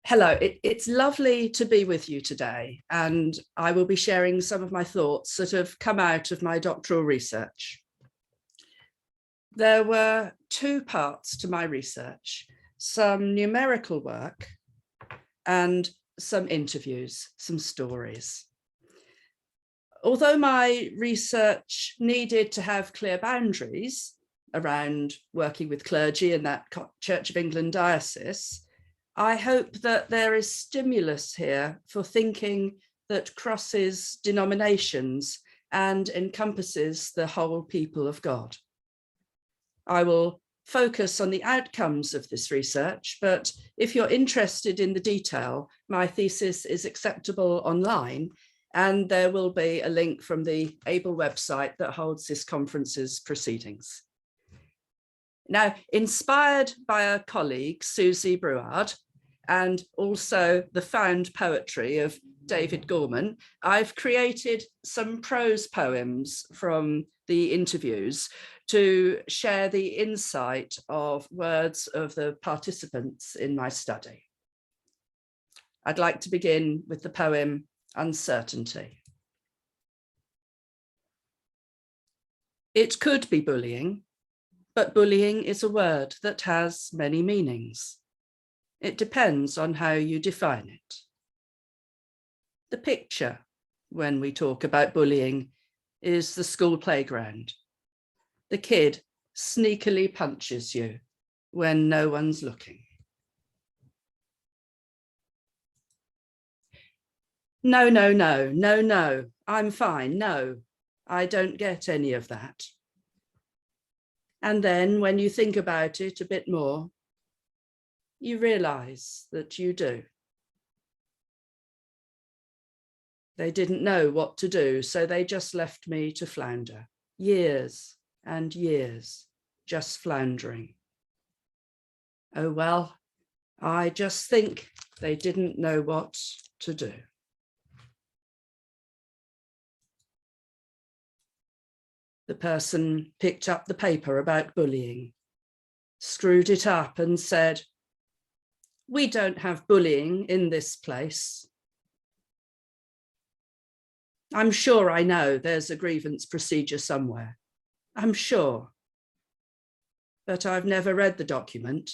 Hello, it's lovely to be with you today, and I will be sharing some of my thoughts that have come out of my doctoral research. There were two parts to my research, some numerical work and some interviews, some stories. Although my research needed to have clear boundaries around working with clergy in that Church of England Diocese, I hope that there is stimulus here for thinking that crosses denominations and encompasses the whole people of God. I will focus on the outcomes of this research, but if you're interested in the detail, my thesis is acceptable online, and there will be a link from the ABEL website that holds this conference's proceedings. Now, inspired by a colleague, Susie Brouard, and also the found poetry of David Gorman, I've created some prose poems from the interviews to share the insight of words of the participants in my study. I'd like to begin with the poem Uncertainty. It could be bullying, but bullying is a word that has many meanings. It depends on how you define it. The picture, when we talk about bullying, is the school playground. The kid sneakily punches you when no one's looking. No, no, no, no, no, I'm fine. No, I don't get any of that. And then when you think about it a bit more, you realize that you do. They didn't know what to do, so they just left me to flounder. Years and years, just floundering. Oh, well, I just think they didn't know what to do. The person picked up the paper about bullying, screwed it up and said, "We don't have bullying in this place." I'm sure I know there's a grievance procedure somewhere. I'm sure. But I've never read the document.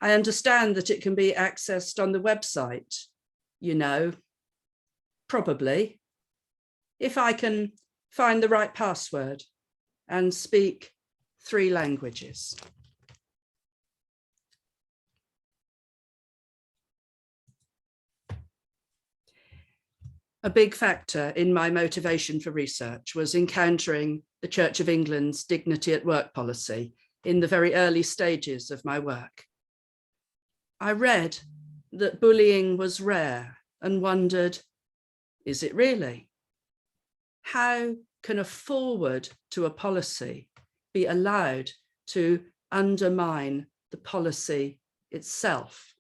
I understand that it can be accessed on the website, you know, probably, if I can find the right password and speak 3 languages. A big factor in my motivation for research was encountering the Church of England's dignity at work policy in the very early stages of my work. I read that bullying was rare and wondered, is it really? How can a forward to a policy be allowed to undermine the policy itself?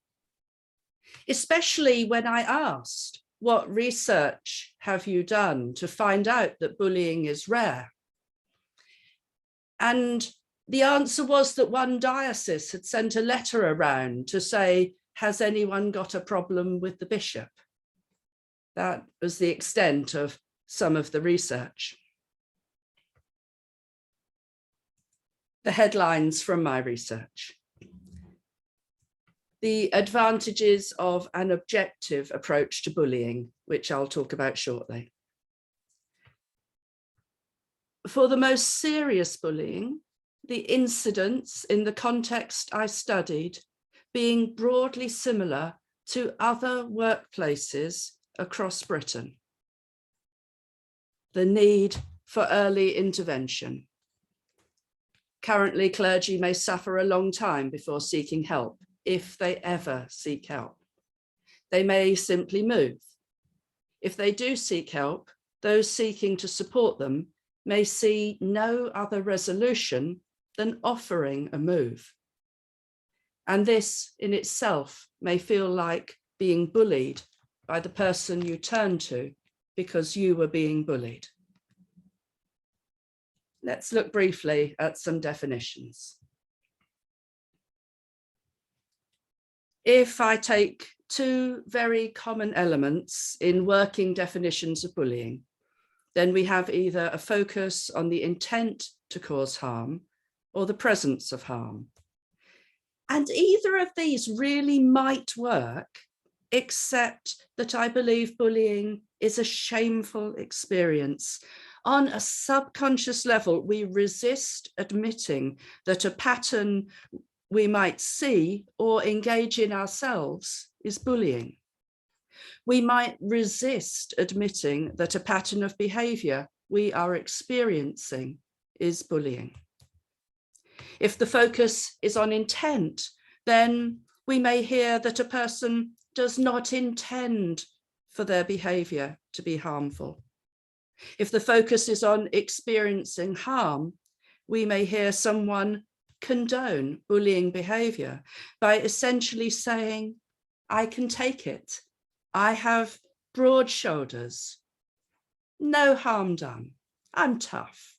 Especially when I asked, what research have you done to find out that bullying is rare? And the answer was that one diocese had sent a letter around to say, has anyone got a problem with the bishop? That was the extent of some of the research. The headlines from my research. The advantages of an objective approach to bullying, which I'll talk about shortly. For the most serious bullying, the incidents in the context I studied being broadly similar to other workplaces across Britain. The need for early intervention. Currently, clergy may suffer a long time before seeking help, if they ever seek help. They may simply move. If they do seek help, those seeking to support them may see no other resolution than offering a move. And this in itself may feel like being bullied by the person you turn to because you were being bullied. Let's look briefly at some definitions. If I take two very common elements in working definitions of bullying, then we have either a focus on the intent to cause harm or the presence of harm. And either of these really might work, except that I believe bullying is a shameful experience. On a subconscious level, we resist admitting that a pattern we might see or engage in ourselves is bullying. We might resist admitting that a pattern of behavior we are experiencing is bullying. If the focus is on intent, then we may hear that a person does not intend for their behavior to be harmful. If the focus is on experiencing harm, we may hear someone condone bullying behavior by essentially saying, I can take it. I have broad shoulders. No harm done. I'm tough.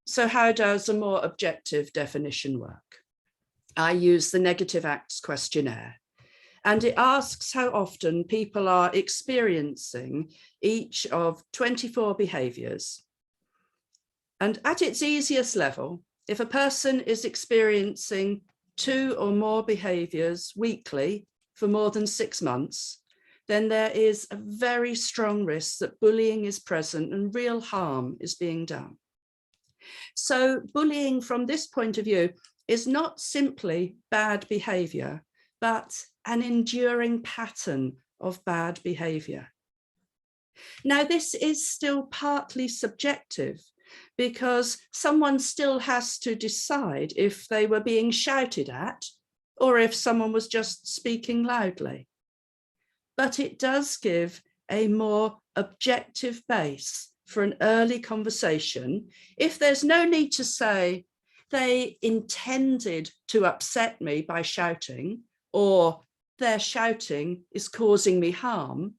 So how does a more objective definition work? I use the Negative Acts questionnaire, and it asks how often people are experiencing each of 24 behaviors. And at its easiest level, if a person is experiencing 2 or more behaviors weekly for more than 6 months, then there is a very strong risk that bullying is present and real harm is being done. So bullying from this point of view is not simply bad behavior, but an enduring pattern of bad behavior. Now, this is still partly subjective, because someone still has to decide if they were being shouted at or if someone was just speaking loudly. But it does give a more objective base for an early conversation if there's no need to say they intended to upset me by shouting, or their shouting is causing me harm.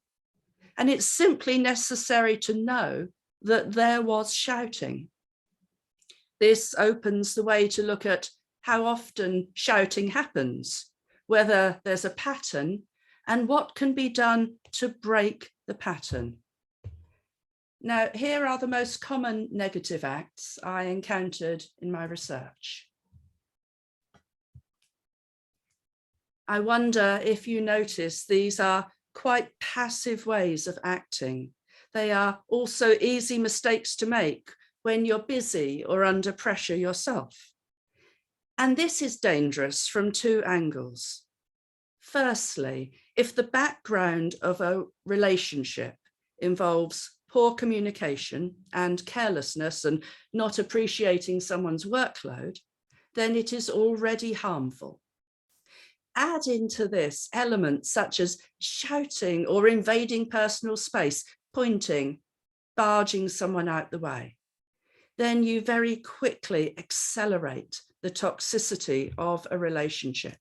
And it's simply necessary to know that there was shouting. This opens the way to look at how often shouting happens, whether there's a pattern, and what can be done to break the pattern. Now, here are the most common negative acts I encountered in my research. I wonder if you notice these are quite passive ways of acting. They are also easy mistakes to make when you're busy or under pressure yourself. And this is dangerous from 2 angles. Firstly, if the background of a relationship involves poor communication and carelessness and not appreciating someone's workload, then it is already harmful. Add into this elements such as shouting or invading personal space, pointing, barging someone out the way, then you very quickly accelerate the toxicity of a relationship.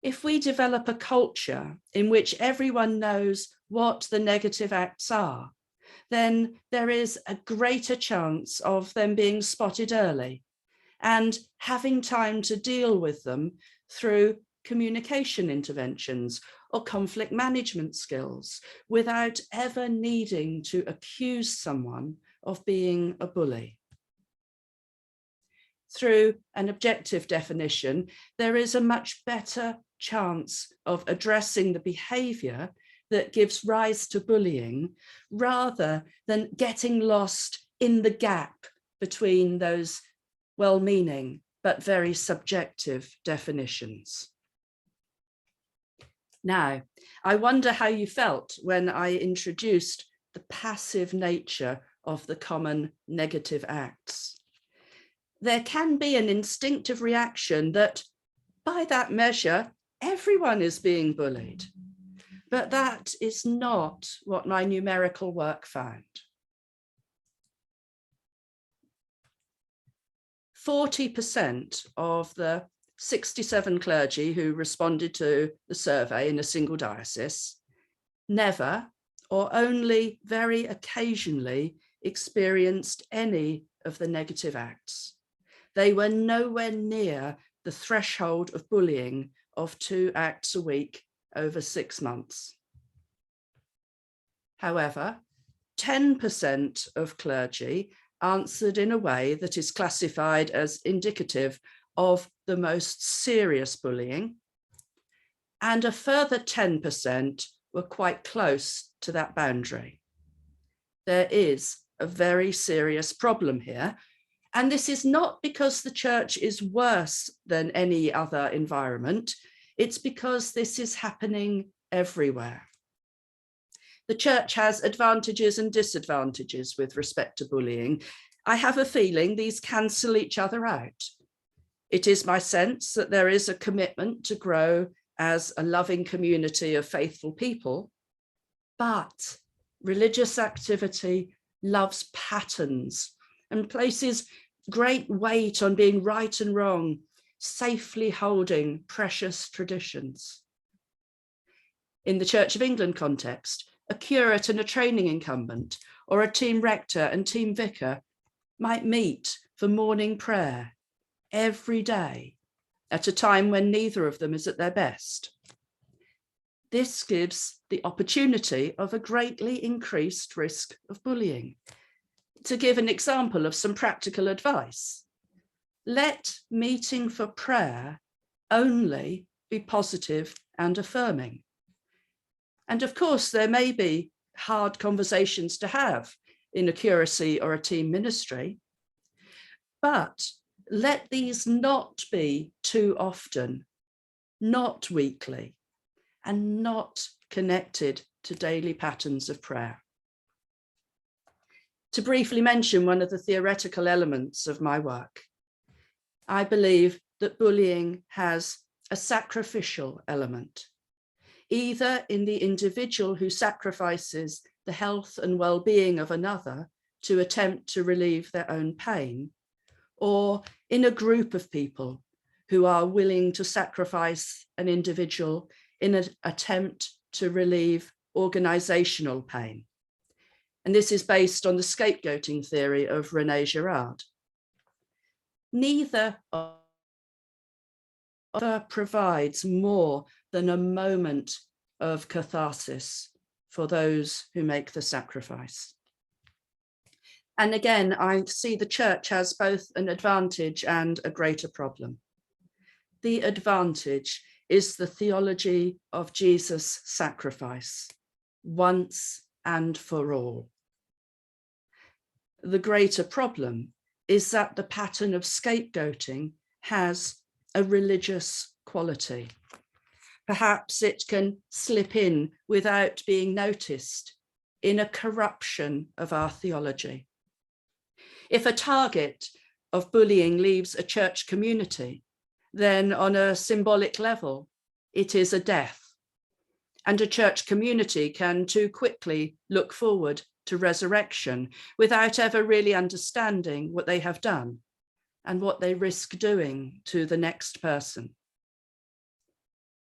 If we develop a culture in which everyone knows what the negative acts are, then there is a greater chance of them being spotted early and having time to deal with them through communication interventions or conflict management skills without ever needing to accuse someone of being a bully. Through an objective definition, there is a much better chance of addressing the behavior that gives rise to bullying, rather than getting lost in the gap between those well-meaning but very subjective definitions. Now, I wonder how you felt when I introduced the passive nature of the common negative acts. There can be an instinctive reaction that, by that measure, everyone is being bullied. But that is not what my numerical work found. 40% of the 67 clergy who responded to the survey in a single diocese never or only very occasionally experienced any of the negative acts. they were nowhere near the threshold of bullying of 2 acts a week over 6 months. However, 10% of clergy answered in a way that is classified as indicative of the most serious bullying, and a further 10% were quite close to that boundary. There is a very serious problem here, and this is not because the church is worse than any other environment, it's because this is happening everywhere. The church has advantages and disadvantages with respect to bullying. I have a feeling these cancel each other out. It is my sense that there is a commitment to grow as a loving community of faithful people, but religious activity loves patterns and places great weight on being right and wrong, safely holding precious traditions. In the Church of England context, a curate and a training incumbent, or a team rector and team vicar might meet for morning prayer every day at a time when neither of them is at their best. This gives the opportunity of a greatly increased risk of bullying. To give an example of some practical advice, let meeting for prayer only be positive and affirming. And of course, there may be hard conversations to have in a curacy or a team ministry, but let these not be too often, not weekly, and not connected to daily patterns of prayer. To briefly mention one of the theoretical elements of my work, I believe that bullying has a sacrificial element, either in the individual who sacrifices the health and well-being of another to attempt to relieve their own pain, or in a group of people who are willing to sacrifice an individual in an attempt to relieve organizational pain. And this is based on the scapegoating theory of René Girard. Neither provides more than a moment of catharsis for those who make the sacrifice. And again, I see the church has both an advantage and a greater problem. The advantage is the theology of Jesus' sacrifice, once and for all. The greater problem is that the pattern of scapegoating has a religious quality. Perhaps it can slip in without being noticed in a corruption of our theology. If a target of bullying leaves a church community, then on a symbolic level, it is a death. And a church community can too quickly look forward to resurrection without ever really understanding what they have done and what they risk doing to the next person.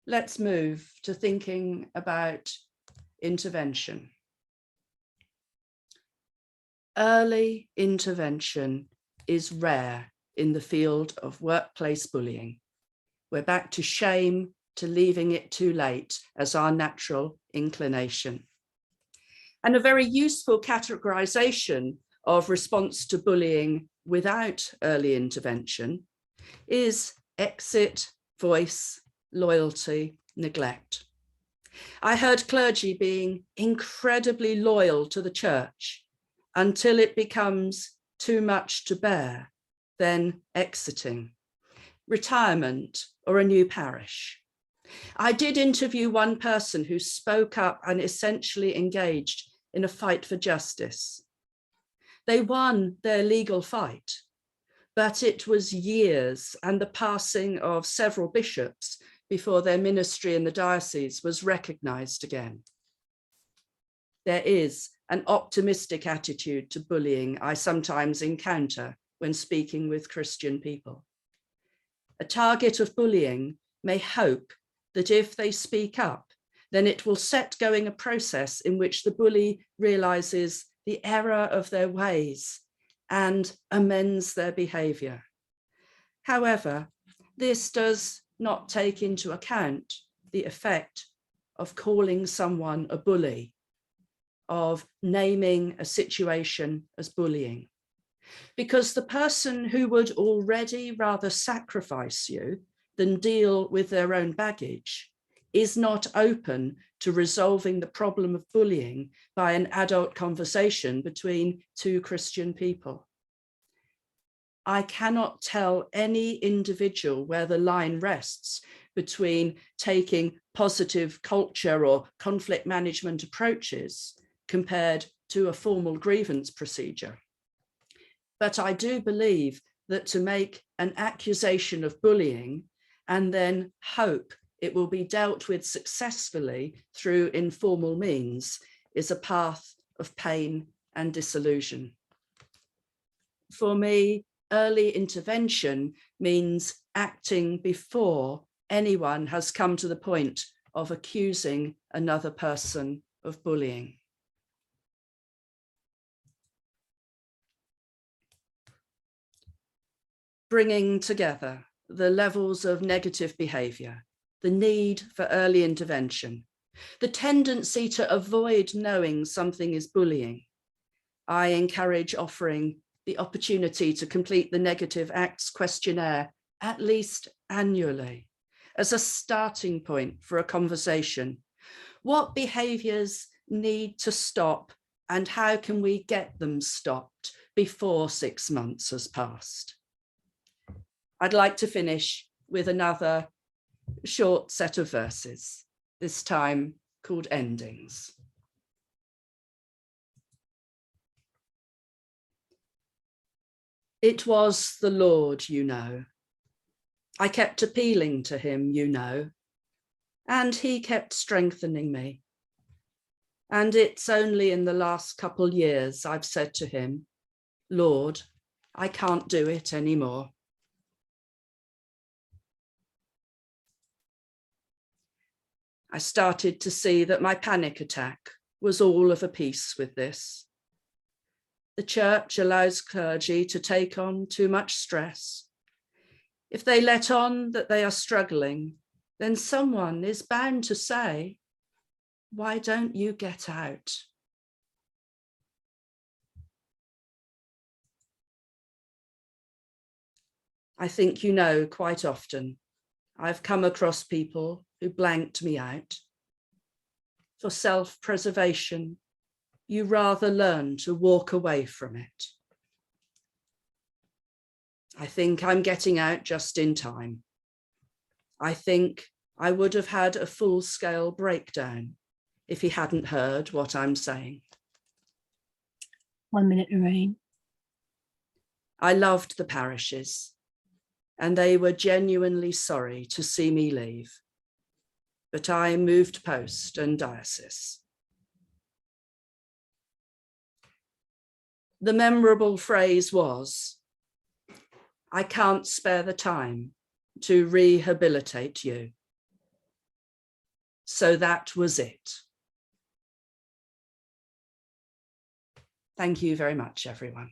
Let's move to thinking about intervention. Early intervention is rare in the field of workplace bullying. We're back to shame, to leaving it too late as our natural inclination. And a very useful categorization of response to bullying without early intervention is exit, voice, loyalty, neglect. I heard clergy being incredibly loyal to the church until it becomes too much to bear, then exiting, retirement, or a new parish. I did interview one person who spoke up and essentially engaged in a fight for justice. They won their legal fight, but it was years and the passing of several bishops before their ministry in the diocese was recognized again. There is an optimistic attitude to bullying I sometimes encounter when speaking with Christian people. A target of bullying may hope that if they speak up, then it will set going a process in which the bully realizes the error of their ways and amends their behavior. However, this does not take into account the effect of calling someone a bully, of naming a situation as bullying, because the person who would already rather sacrifice you than deal with their own baggage is not open to resolving the problem of bullying by an adult conversation between two Christian people. I cannot tell any individual where the line rests between taking positive culture or conflict management approaches compared to a formal grievance procedure. But I do believe that to make an accusation of bullying and then hope it will be dealt with successfully through informal means is a path of pain and disillusion. For me, early intervention means acting before anyone has come to the point of accusing another person of bullying. Bringing together the levels of negative behaviour, the need for early intervention, the tendency to avoid knowing something is bullying. I encourage offering the opportunity to complete the Negative Acts questionnaire at least annually as a starting point for a conversation. What behaviours need to stop and how can we get them stopped before 6 months has passed? I'd like to finish with another short set of verses, this time called Endings. It was the Lord, you know. I kept appealing to him, you know, and he kept strengthening me. And it's only in the last couple years I've said to him, Lord, I can't do it anymore. I started to see that my panic attack was all of a piece with this. The church allows clergy to take on too much stress. If they let on that they are struggling, then someone is bound to say, why don't you get out? I think you know quite often I've come across people who blanked me out. For self-preservation, you rather learn to walk away from it. I think I'm getting out just in time. I think I would have had a full-scale breakdown if he hadn't heard what I'm saying. 1 minute, Lorraine. I loved the parishes, and they were genuinely sorry to see me leave. But I moved post and diocese. The memorable phrase was, I can't spare the time to rehabilitate you. So that was it. Thank you very much, everyone.